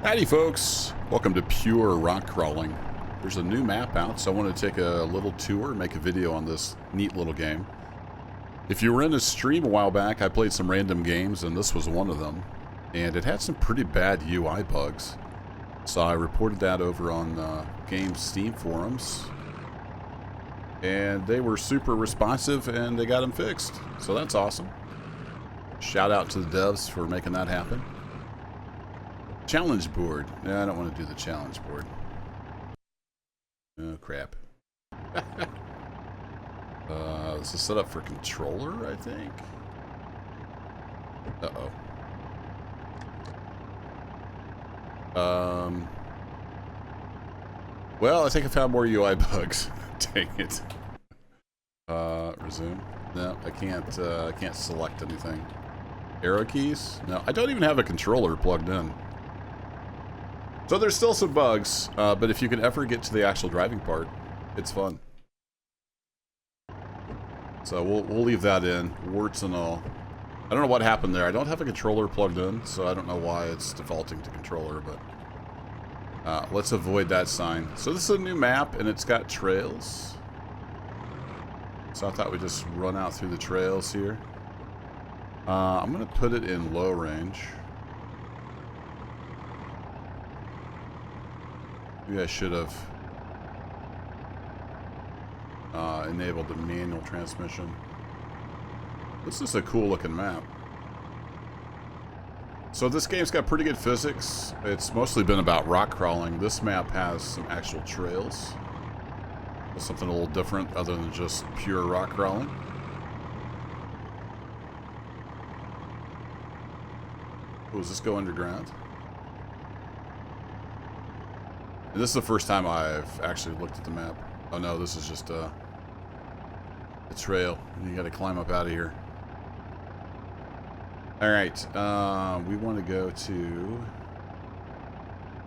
Howdy folks, welcome to Pure Rock Crawling. There's a new map out, so I want to take a little tour, make a video on this neat little game. If you were in a stream a while back, I played some random games and this was one of them. And it had some pretty bad UI bugs. So I reported that over on game Steam forums. And they were super responsive and they got them fixed. So that's awesome. Shout out to the devs for making that happen. Challenge board. No, I don't want to do the challenge board. Oh, crap. This is set up for controller, I think. Uh-oh. Well, I think I found more UI bugs. Dang it. Resume. No, I can't select anything. Arrow keys? No, I don't even have a controller plugged in. So there's still some bugs, but if you can ever get to the actual driving part, it's fun. So we'll leave that in, warts and all. I don't know what happened there. I don't have a controller plugged in, so I don't know why it's defaulting to controller, but let's avoid that sign. So this is a new map, and it's got trails. So I thought we'd just run out through the trails here. I'm going to put it in low range. Maybe I should have enabled the manual transmission. This is a cool looking map. So this game's got pretty good physics. It's mostly been about rock crawling. This map has some actual trails. Something a little different other than just pure rock crawling. Oh, does this go underground? And this is the first time I've actually looked at the map. Oh no, this is just a trail. You gotta climb up out of here. Alright, we want to go to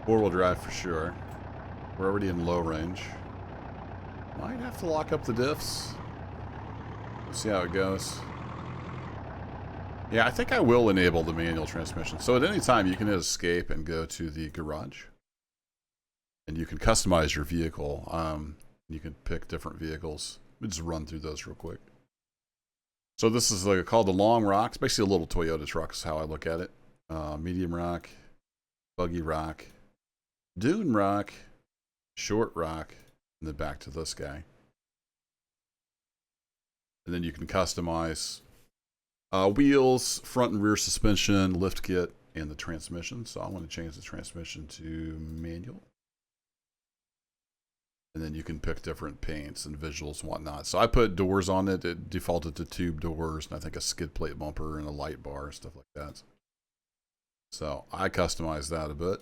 four-wheel drive for sure. We're already in low range. Might have to lock up the diffs. Let's see how it goes. Yeah, I think I will enable the manual transmission. So at any time you can hit escape and go to the garage. And you can customize your vehicle. You can pick different vehicles. Let me just run through those real quick. So this is called the Long Rock. It's basically a little Toyota truck is how I look at it. Medium rock, buggy rock, dune rock, short rock, and then back to this guy. And then you can customize wheels, front and rear suspension, lift kit, and the transmission. So I want to change the transmission to manual. And then you can pick different paints and visuals and whatnot. So I put doors on it. It defaulted to tube doors, and I think a skid plate bumper and a light bar, stuff like that. So I customized that a bit.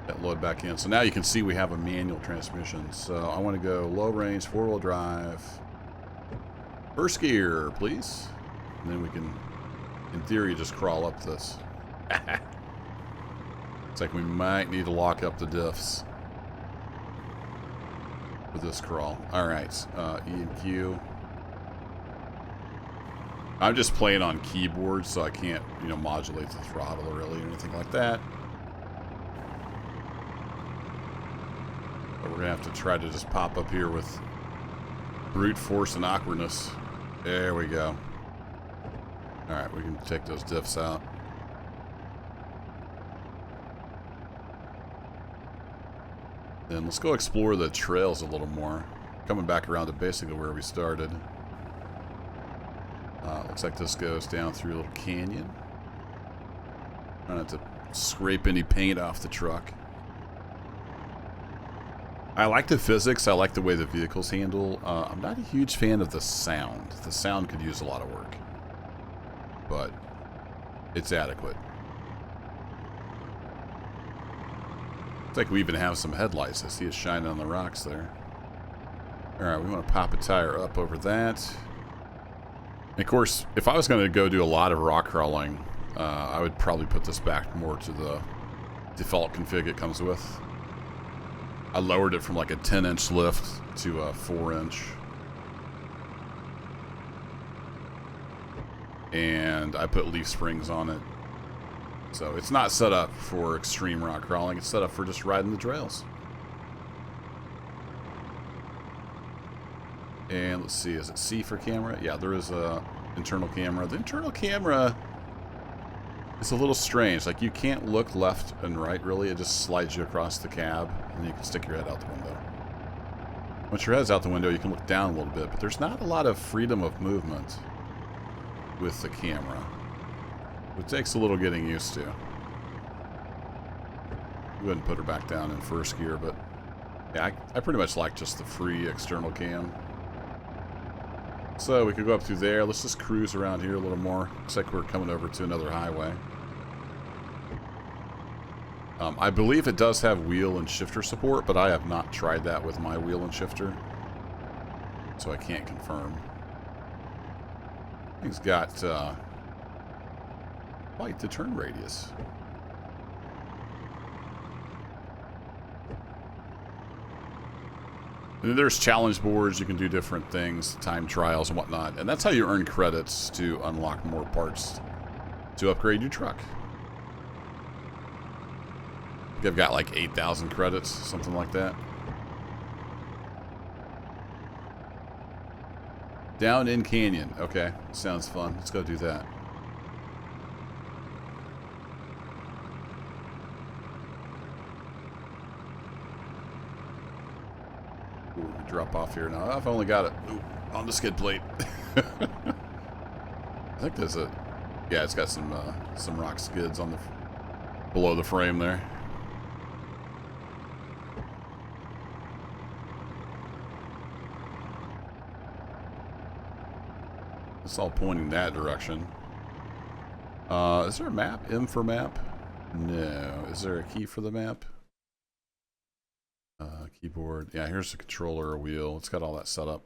That load back in. So now you can see we have a manual transmission. So I want to go low range, four-wheel drive. First gear, please. And then we can, in theory, just crawl up this. It's like we might need to lock up the diffs for this crawl. Alright, E and Q. I'm just playing on keyboard, so I can't, modulate the throttle really or anything like that. But we're gonna have to try to just pop up here with brute force and awkwardness. There we go. Alright, we can take those diffs out. Then let's go explore the trails a little more. Coming back around to basically where we started. Looks like this goes down through a little canyon. Trying not to scrape any paint off the truck. I like the physics. I like the way the vehicles handle. I'm not a huge fan of the sound. The sound could use a lot of work. But it's adequate. Looks like we even have some headlights. I see it shining on the rocks there. Alright, we want to pop a tire up over that. And of course, if I was going to go do a lot of rock crawling, I would probably put this back more to the default config it comes with. I lowered it from like a 10-inch lift to a 4-inch. and I put leaf springs on it. So it's not set up for extreme rock crawling. It's set up for just riding the trails. And let's see, is it C for camera? Yeah, there is a internal camera. The internal camera is a little strange. Like, you can't look left and right, really. It just slides you across the cab, and you can stick your head out the window. Once your head's out the window, you can look down a little bit, but there's not a lot of freedom of movement with the camera. It takes a little getting used to. We wouldn't put her back down in first gear, but yeah, I pretty much like just the free external cam. So we could go up through there. Let's just cruise around here a little more. Looks like we're coming over to another highway. I believe it does have wheel and shifter support, but I have not tried that with my wheel and shifter, so I can't confirm. Thing's got quite the turn radius. And then there's challenge boards. You can do different things, time trials and whatnot, and that's how you earn credits to unlock more parts to upgrade your truck. I've got like 8,000 credits, something like that. Down in Canyon. Okay, sounds fun. Let's go do that. Ooh, we drop off here now. I've only got it on the skid plate. I think there's a... Yeah, it's got some rock skids on the below the frame there. It's all pointing that direction. Is there a map? M for map? No. Is there a key for the map? Keyboard. Yeah, here's the controller, a wheel. It's got all that set up.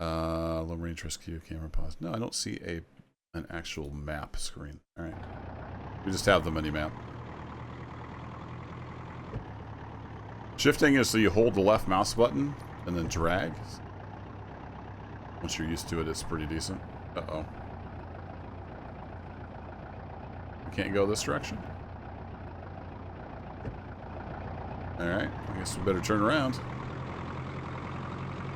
Low range rescue, camera pause. No, I don't see an actual map screen. Alright. We just have the mini map. Shifting is so you hold the left mouse button and then drag. Once you're used to it, it's pretty decent. Uh-oh. We can't go this direction. Alright, I guess we better turn around.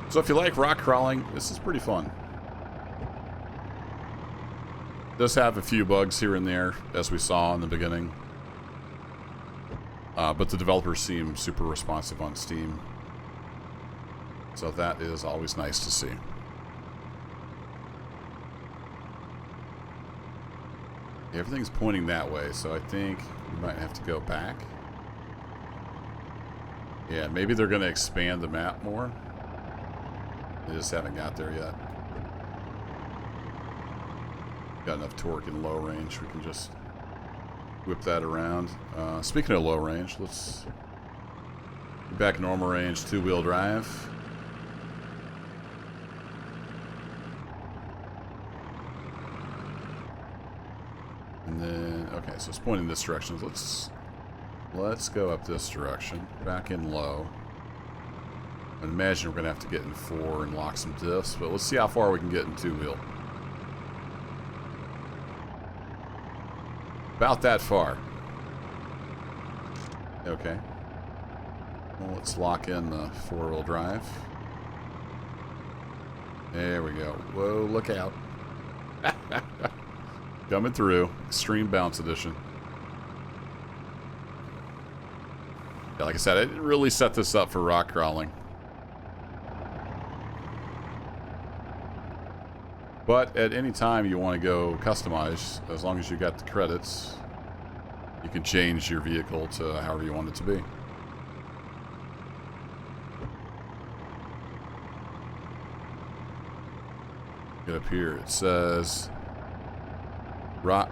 So if you like rock crawling, this is pretty fun. It does have a few bugs here and there, as we saw in the beginning. But the developers seem super responsive on Steam. So that is always nice to see. Everything's pointing that way, so I think we might have to go back. Yeah, maybe they're going to expand the map more. They just haven't got there yet. Got enough torque in low range, we can just whip that around. Speaking of low range, let's get back in normal range, two-wheel drive. And then, okay, so it's pointing this direction. Let's go up this direction, back in low. I imagine we're gonna have to get in 4 and lock some diffs, but let's see how far we can get in two-wheel. About that far. Okay. Well, let's lock in the 4-wheel drive. There we go. Whoa, look out. Coming through. Extreme Bounce Edition. Yeah, like I said, I didn't really set this up for rock crawling. But at any time you want to go customize, as long as you got the credits, you can change your vehicle to however you want it to be. Get up here. It says rock.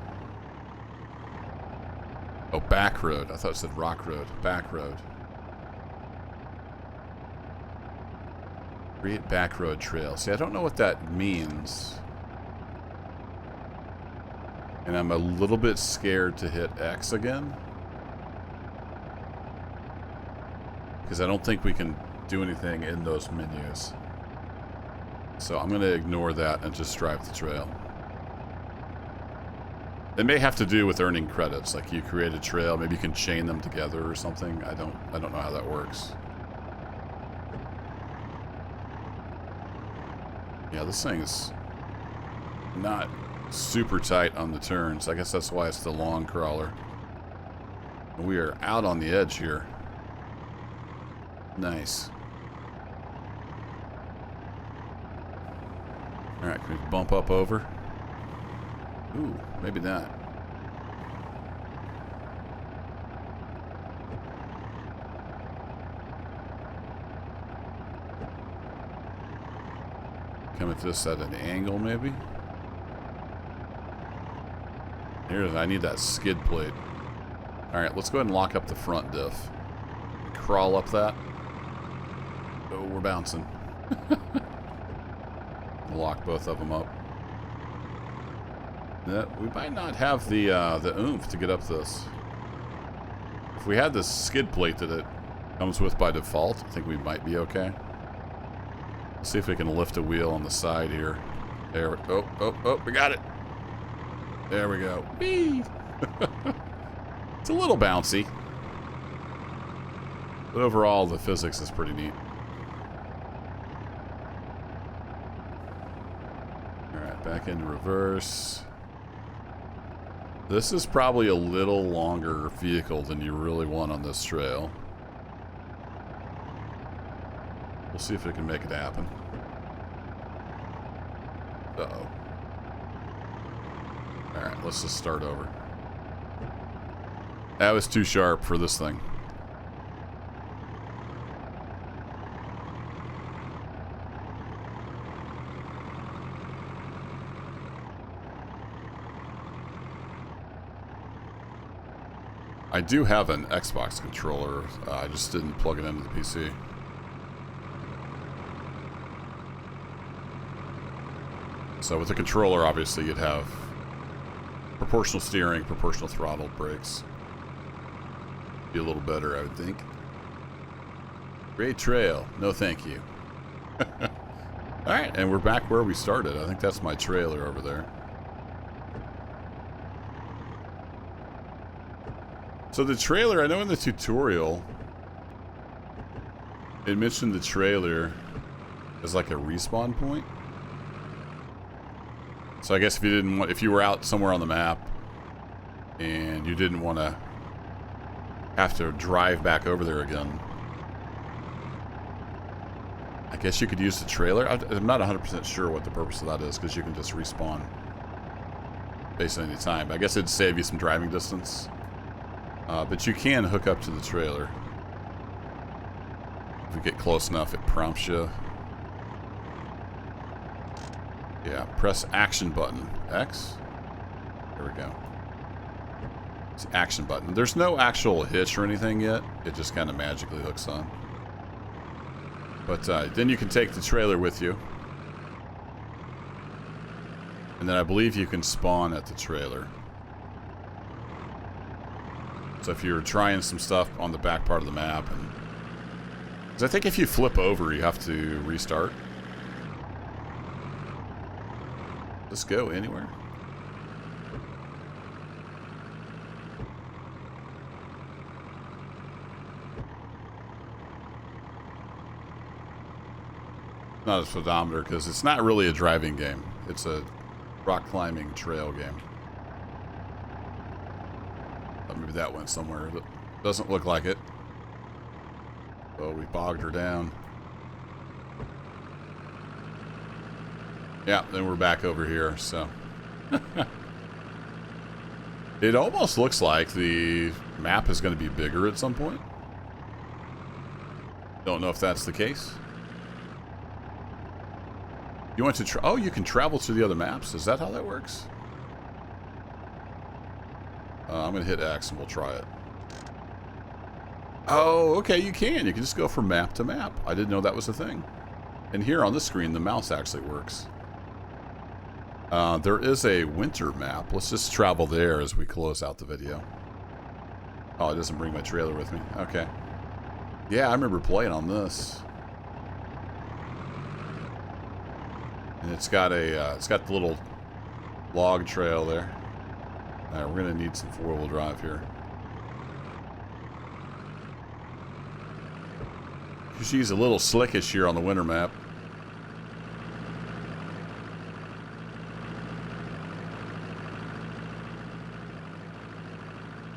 Oh, back road. I thought it said rock road. Back road. Create back road trail. See, I don't know what that means. And I'm a little bit scared to hit X again. Because I don't think we can do anything in those menus. So I'm going to ignore that and just drive the trail. It may have to do with earning credits. Like you create a trail, maybe you can chain them together or something. I don't know how that works. Yeah, this thing is not super tight on the turns. I guess that's why it's the long crawler. We are out on the edge here. Nice. Alright, can we bump up over? Ooh, maybe not. Come at this at an angle, maybe? Here's, I need that skid plate. Alright, let's go ahead and lock up the front diff. Crawl up that. Oh, we're bouncing. Lock both of them up. We might not have the oomph to get up this. If we had this skid plate that it comes with by default, I think we might be okay. Let's see if we can lift a wheel on the side here. There. Oh, we got it. There we go. Whee! It's a little bouncy. But overall, the physics is pretty neat. Alright, back into reverse. This is probably a little longer vehicle than you really want on this trail. We'll see if we can make it happen. Uh-oh. Alright, let's just start over. That was too sharp for this thing. I do have an Xbox controller. I just didn't plug it into the PC. So with the controller, obviously, you'd have proportional steering, proportional throttle, brakes. Be a little better, I would think. Great trail. No thank you. Alright, and we're back where we started. I think that's my trailer over there. So the trailer, I know in the tutorial, it mentioned the trailer as like a respawn point. So I guess if you didn't want, if you were out somewhere on the map and you didn't want to have to drive back over there again, I guess you could use the trailer. I'm not 100% sure what the purpose of that is, because you can just respawn based on any time. I guess it'd save you some driving distance. But you can hook up to the trailer. If you get close enough, it prompts you. Yeah, press action button. X? There we go. It's the action button. There's no actual hitch or anything yet. It just kind of magically hooks on. But then you can take the trailer with you. And then I believe you can spawn at the trailer. So if you're trying some stuff on the back part of the map, and because I think if you flip over, you have to restart. Let's go anywhere. Not a speedometer, because it's not really a driving game. It's a rock climbing trail game. Maybe that went somewhere. That doesn't look like it. Oh, we bogged her down. Yeah, then we're back over here, so. It almost looks like the map is going to be bigger at some point. Don't know if that's the case. You want to oh, you can travel to the other maps? Is that how that works? I'm going to hit X and we'll try it. Oh, okay, you can. You can just go from map to map. I didn't know that was a thing. And here on this screen, the mouse actually works. There is a winter map. Let's just travel there as we close out the video. Oh, it doesn't bring my trailer with me. Okay. Yeah, I remember playing on this. And it's got a, it's got the little log trail there. Alright, we're going to need some four-wheel drive here. She's a little slickish here on the winter map.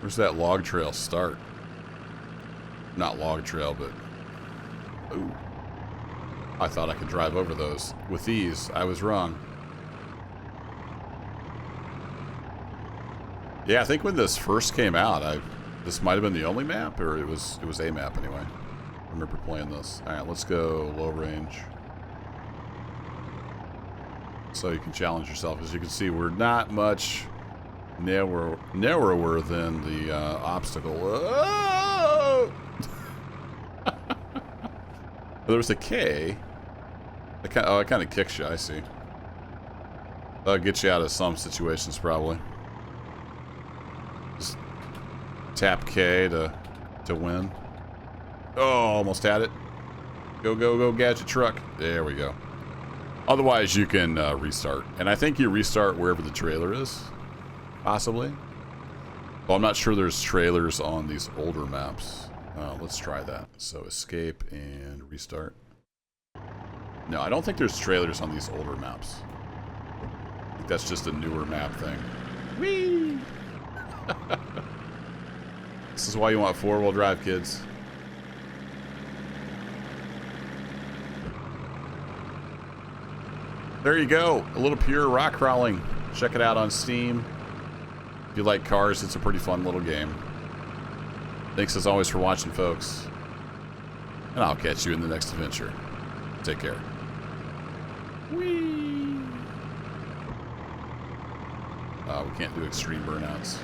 Where's that log trail start? Not log trail, but... Ooh. I thought I could drive over those. With these, I was wrong. Yeah, I think when this first came out, this might have been the only map, or it was a map anyway. I remember playing this. Alright, let's go low range. So you can challenge yourself. As you can see, we're not much narrower than the obstacle. Oh! There was a K. It kind of kicks you, I see. That'll get you out of some situations, probably. Just tap K to win. Oh, almost had it. Go, go, go, gadget truck. There we go. Otherwise, you can restart. And I think you restart wherever the trailer is. Possibly. Well, I'm not sure there's trailers on these older maps. Let's try that. So escape and restart. No, I don't think there's trailers on these older maps. I think that's just a newer map thing. Whee! This is why you want four-wheel drive, kids. There you go. A little pure rock crawling. Check it out on Steam. If you like cars, it's a pretty fun little game. Thanks as always for watching, folks. And I'll catch you in the next adventure. Take care. Whee! We can't do extreme burnouts.